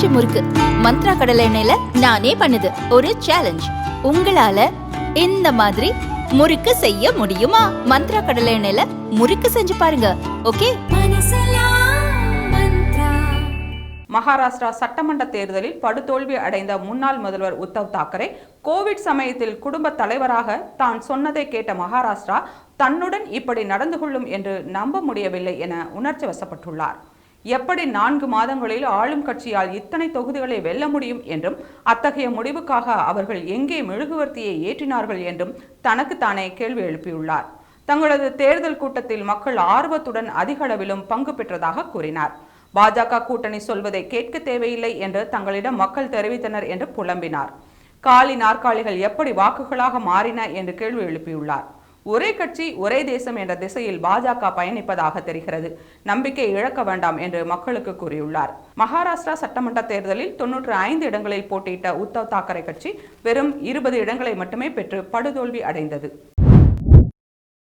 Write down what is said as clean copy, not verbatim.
பஞ்சு முறுக்கு மந்த்ரா கடலை எண்ணெயில நானே பண்ணுது. ஒரு சேலஞ்ச், உங்களால இந்த மாதிரி முறுக்கு செய்ய முடியுமா? மந்த்ரா கடலை எண்ணெயில முறுக்கு செஞ்சு பாருங்க. ஓகே. மகாராஷ்டிரா சட்டமன்ற தேர்தலில் படுதோல்வி அடைந்த முன்னாள் முதல்வர் உத்தவ் தாக்கரே கோவிட் சமயத்தில் குடும்ப தலைவராக தான் சொன்னதை கேட்ட மகாராஷ்டிரா தன்னுடன் இப்படி நடந்து கொள்ளும் என்று நம்ப முடியவில்லை என உணர்ச்சி வசப்பட்டுள்ளார். எப்படி 4 மாதங்களில் ஆளும் கட்சியால் இத்தனை தொகுதிகளை வெல்ல முடியும் என்றும் அத்தகைய முடிவுக்காக அவர்கள் எங்கே மெழுகுவர்த்தியை ஏற்றினார்கள் என்றும் தனக்குத்தானே கேள்வி எழுப்பியுள்ளார். தங்களது தேர்தல் கூட்டத்தில் மக்கள் ஆர்வத்துடன் அதிக அளவிலும் பங்கு பெற்றதாக கூறினார். பாஜக கூட்டணி சொல்வதை கேட்க தேவையில்லை என்று தங்களிடம் மக்கள் தெரிவித்தனர் என்று புலம்பினார். காலி நாற்காலிகள் எப்படி வாக்குகளாக மாறின என்று கேள்வி எழுப்பியுள்ளார். ஒரே கட்சி ஒரே தேசம் என்ற திசையில் பாஜக பயணிப்பதாக தெரிகிறது. நம்பிக்கை இழக்க வேண்டாம் என்று மக்களுக்கு கூறியுள்ளார். மகாராஷ்டிரா சட்டமன்ற தேர்தலில் 95 இடங்களில் போட்டியிட்ட உத்தவ் தாக்கரே கட்சி வெறும் 20 இடங்களை மட்டுமே பெற்று படுதோல்வி அடைந்தது.